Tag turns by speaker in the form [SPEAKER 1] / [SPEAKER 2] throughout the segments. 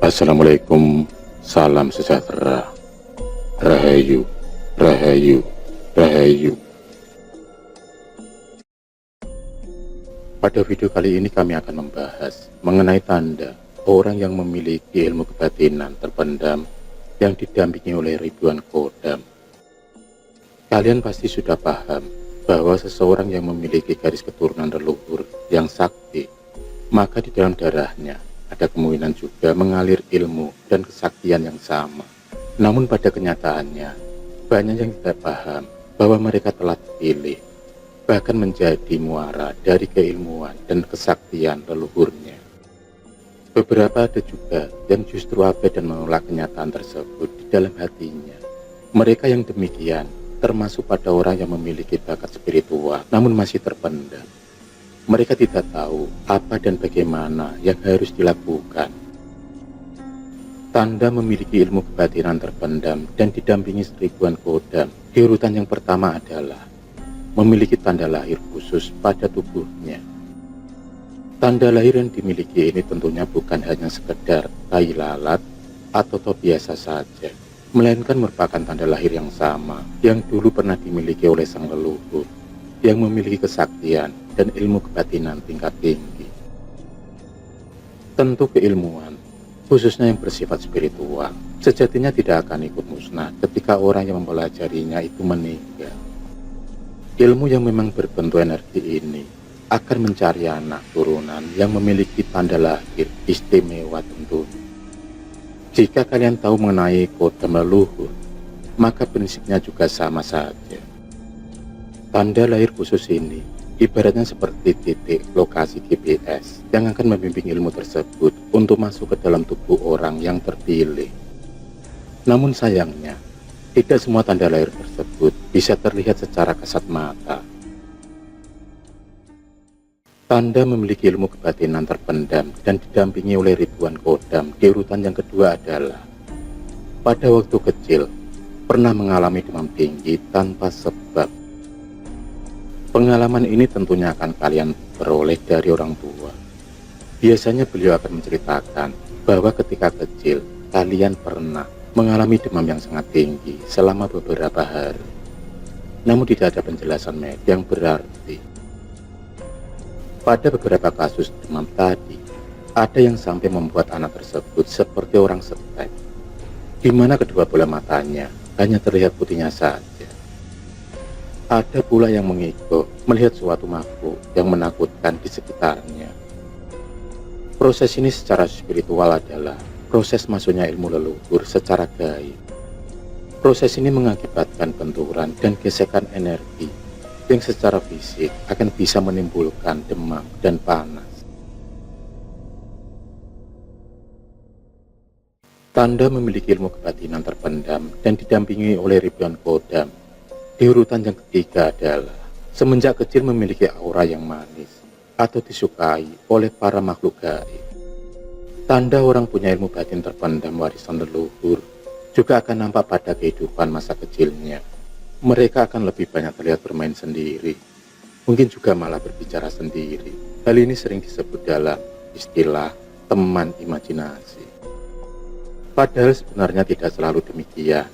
[SPEAKER 1] Assalamualaikum, salam sejahtera, rahayu, rahayu, rahayu. Pada video kali ini kami akan membahas mengenai tanda orang yang memiliki ilmu kebatinan terpendam yang didampingi oleh ribuan kodam. Kalian pasti sudah paham bahwa seseorang yang memiliki garis keturunan leluhur yang sakti, maka di dalam darahnya ada kemungkinan juga mengalir ilmu dan kesaktian yang sama. Namun pada kenyataannya, banyak yang tidak paham bahwa mereka telah terpilih, bahkan menjadi muara dari keilmuan dan kesaktian leluhurnya. Beberapa ada juga yang justru abai dan menolak kenyataan tersebut di dalam hatinya. Mereka yang demikian termasuk pada orang yang memiliki bakat spiritual namun masih terpendam. Mereka tidak tahu apa dan bagaimana yang harus dilakukan. Tanda memiliki ilmu kebatinan terpendam dan didampingi ribuan kodam di urutan yang pertama adalah memiliki tanda lahir khusus pada tubuhnya. Tanda lahir yang dimiliki ini tentunya bukan hanya sekedar tai lalat atau toh biasa saja, melainkan merupakan tanda lahir yang sama yang dulu pernah dimiliki oleh sang leluhur yang memiliki kesaktian dan ilmu kebatinan tingkat tinggi. Tentu keilmuan, khususnya yang bersifat spiritual, sejatinya tidak akan ikut musnah ketika orang yang mempelajarinya itu meninggal. Ilmu yang memang berbentuk energi ini akan mencari anak turunan yang memiliki tanda lahir istimewa tentunya. Jika kalian tahu mengenai kodam leluhur, maka prinsipnya juga sama saja. Tanda lahir khusus ini ibaratnya seperti titik lokasi GPS yang akan membimbing ilmu tersebut untuk masuk ke dalam tubuh orang yang terpilih. Namun sayangnya, tidak semua tanda lahir tersebut bisa terlihat secara kasat mata. Tanda memiliki ilmu kebatinan terpendam dan didampingi oleh ribuan kodam di urutan yang kedua adalah pada waktu kecil pernah mengalami demam tinggi tanpa sebab. Pengalaman ini tentunya akan kalian peroleh dari orang tua. Biasanya beliau akan menceritakan bahwa ketika kecil kalian pernah mengalami demam yang sangat tinggi selama beberapa hari. Namun tidak ada penjelasan medis yang berarti. Pada beberapa kasus demam tadi, ada yang sampai membuat anak tersebut seperti orang stres, di mana kedua bola matanya hanya terlihat putihnya saja. Ada pula yang mengigau melihat suatu makhluk yang menakutkan di sekitarnya. Proses ini secara spiritual adalah proses masuknya ilmu leluhur secara gaib. Proses ini mengakibatkan benturan dan gesekan energi yang secara fisik akan bisa menimbulkan demam dan panas. Tanda memiliki ilmu kebatinan terpendam dan didampingi oleh ribuan kodam di urutan yang ketiga adalah semenjak kecil memiliki aura yang manis atau disukai oleh para makhluk gaib. Tanda orang punya ilmu batin terpendam warisan leluhur juga akan nampak pada kehidupan masa kecilnya. Mereka akan lebih banyak terlihat bermain sendiri, mungkin juga malah berbicara sendiri. Hal ini sering disebut dalam istilah teman imajinasi. Padahal sebenarnya tidak selalu demikian.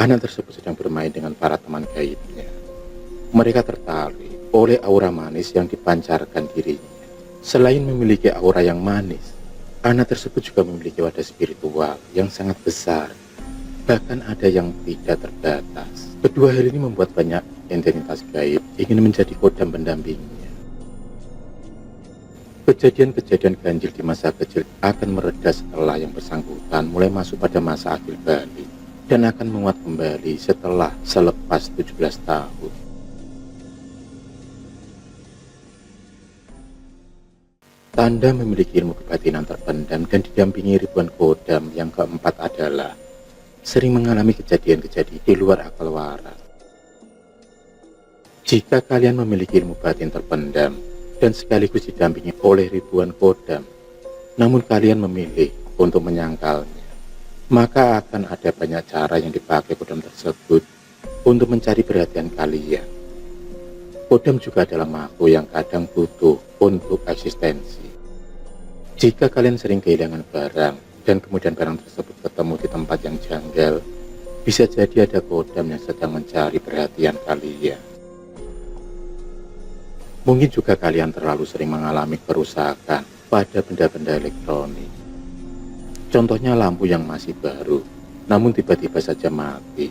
[SPEAKER 1] Anak tersebut sedang bermain dengan para teman gaibnya. Mereka tertarik oleh aura manis yang dipancarkan dirinya. Selain memiliki aura yang manis, anak tersebut juga memiliki wadah spiritual yang sangat besar. Bahkan ada yang tidak terbatas. Kedua hal ini membuat banyak entitas gaib ingin menjadi kodam pendampingnya. Kejadian-kejadian ganjil di masa kecil akan mereda setelah yang bersangkutan mulai masuk pada masa akhir balik dan akan menguat kembali setelah selepas 17 tahun. Tanda memiliki ilmu kebatinan terpendam dan didampingi ribuan kodam yang keempat adalah sering mengalami kejadian-kejadian di luar akal waras. Jika kalian memiliki ilmu batin terpendam dan sekaligus didampingi oleh ribuan kodam, namun kalian memilih untuk menyangkalnya, maka akan ada banyak cara yang dipakai kodam tersebut untuk mencari perhatian kalian. Kodam juga adalah makhluk yang kadang butuh untuk eksistensi. Jika kalian sering kehilangan barang dan kemudian barang tersebut ketemu di tempat yang janggal, bisa jadi ada kodam yang sedang mencari perhatian kalian. Mungkin juga kalian terlalu sering mengalami kerusakan pada benda-benda elektronik. Contohnya lampu yang masih baru, namun tiba-tiba saja mati.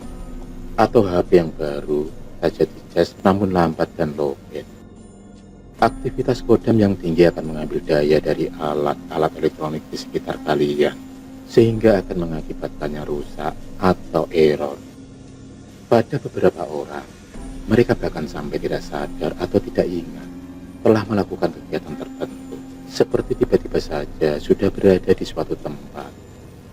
[SPEAKER 1] Atau HP yang baru saja dicas namun lambat dan lowbat. Aktivitas kodam yang tinggi akan mengambil daya dari alat-alat elektronik di sekitar kalian, sehingga akan mengakibatkannya rusak atau error. Pada beberapa orang, mereka bahkan sampai tidak sadar atau tidak ingat telah melakukan kegiatan tertentu, seperti tiba-tiba saja sudah berada di suatu tempat,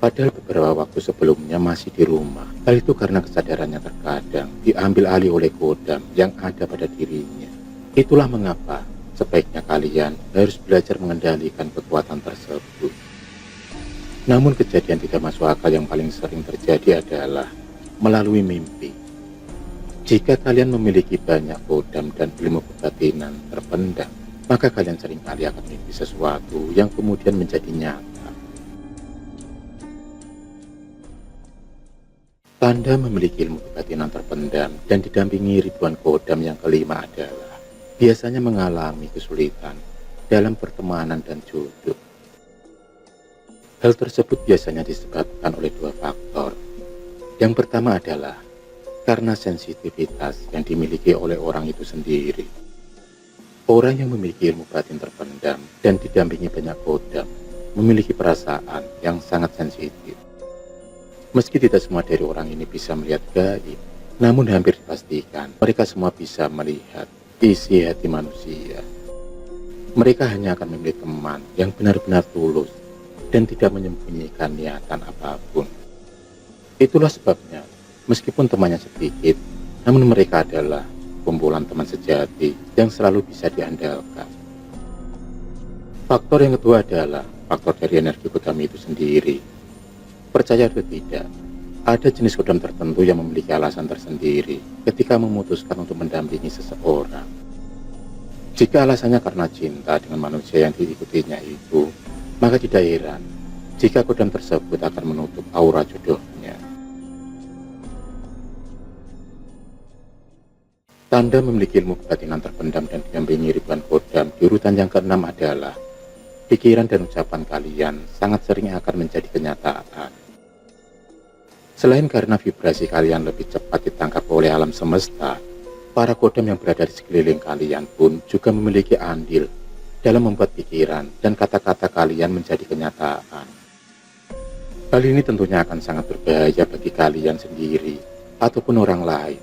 [SPEAKER 1] padahal beberapa waktu sebelumnya masih di rumah. Hal itu karena kesadarannya terkadang diambil alih oleh kodam yang ada pada dirinya. Itulah mengapa sebaiknya kalian harus belajar mengendalikan kekuatan tersebut. Namun kejadian tidak masuk akal yang paling sering terjadi adalah melalui mimpi. Jika kalian memiliki banyak kodam dan ilmu kebatinan terpendam, maka kalian seringkali akan mimpi sesuatu yang kemudian menjadi nyata. Tanda memiliki ilmu kebatinan terpendam dan didampingi ribuan kodam yang kelima adalah biasanya mengalami kesulitan dalam pertemanan dan jodoh. Hal tersebut biasanya disebabkan oleh dua faktor. Yang pertama adalah karena sensitivitas yang dimiliki oleh orang itu sendiri. Orang yang memiliki ilmu batin terpendam dan didampingi banyak kodam memiliki perasaan yang sangat sensitif. Meski tidak semua dari orang ini bisa melihat gaib, namun hampir dipastikan mereka semua bisa melihat isi hati manusia. Mereka hanya akan memilih teman yang benar-benar tulus dan tidak menyembunyikan niatan apapun. Itulah sebabnya, meskipun temannya sedikit, namun mereka adalah kumpulan teman sejati yang selalu bisa diandalkan. Faktor yang kedua adalah faktor dari energi kodam itu sendiri. Percaya atau tidak, ada jenis kodam tertentu yang memiliki alasan tersendiri ketika memutuskan untuk mendampingi seseorang. Jika alasannya karena cinta dengan manusia yang diikutinya itu, maka tidak heran jika kodam tersebut akan menutup aura jodohnya. Tanda memiliki ilmu kebatinan terpendam dan didampingi ribuan kodam di urutan yang keenam adalah pikiran dan ucapan kalian sangat sering akan menjadi kenyataan. Selain karena vibrasi kalian lebih cepat ditangkap oleh alam semesta, para kodam yang berada di sekeliling kalian pun juga memiliki andil dalam membuat pikiran dan kata-kata kalian menjadi kenyataan. Hal ini tentunya akan sangat berbahaya bagi kalian sendiri ataupun orang lain.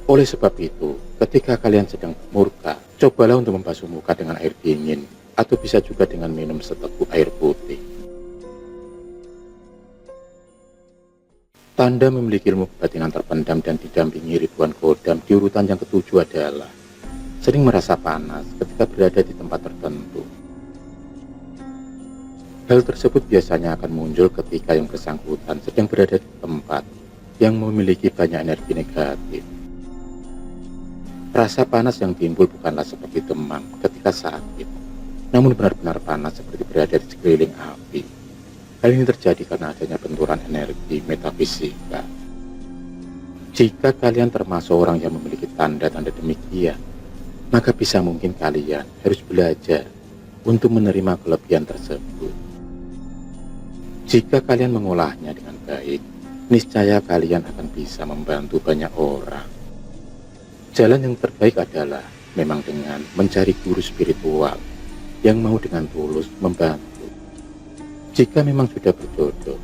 [SPEAKER 1] Oleh sebab itu, ketika kalian sedang murka, cobalah untuk membasuh muka dengan air dingin, atau bisa juga dengan minum seteguk air putih. Tanda memiliki ilmu kebatinan terpendam dan didampingi ribuan kodam di urutan yang ketujuh adalah sering merasa panas ketika berada di tempat tertentu. Hal tersebut biasanya akan muncul ketika yang bersangkutan sedang berada di tempat yang memiliki banyak energi negatif. Rasa panas yang timbul bukanlah seperti demam ketika sakit, namun benar-benar panas seperti berada di sekeliling api. Hal ini terjadi karena adanya benturan energi metafisika. Jika kalian termasuk orang yang memiliki tanda-tanda demikian, maka bisa mungkin kalian harus belajar untuk menerima kelebihan tersebut. Jika kalian mengolahnya dengan baik, niscaya kalian akan bisa membantu banyak orang. Jalan yang terbaik adalah memang dengan mencari guru spiritual yang mau dengan tulus membantu. Jika memang sudah berjodoh,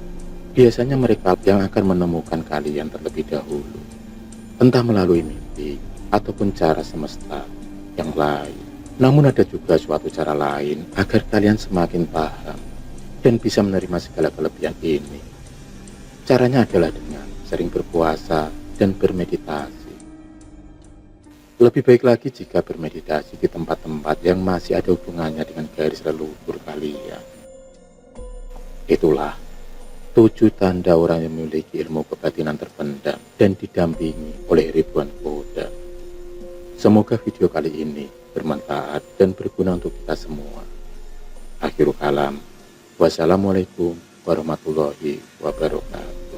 [SPEAKER 1] biasanya mereka yang akan menemukan kalian terlebih dahulu, entah melalui mimpi ataupun cara semesta yang lain. Namun ada juga suatu cara lain agar kalian semakin paham dan bisa menerima segala kelebihan ini. Caranya adalah dengan sering berpuasa dan bermeditasi. Lebih baik lagi jika bermeditasi di tempat-tempat yang masih ada hubungannya dengan garis leluhur kalian. Itulah 7 tanda orang yang memiliki ilmu kebatinan terpendam dan didampingi oleh ribuan kodam. Semoga video kali ini bermanfaat dan berguna untuk kita semua. Akhirul kalam. Wassalamualaikum warahmatullahi wabarakatuh.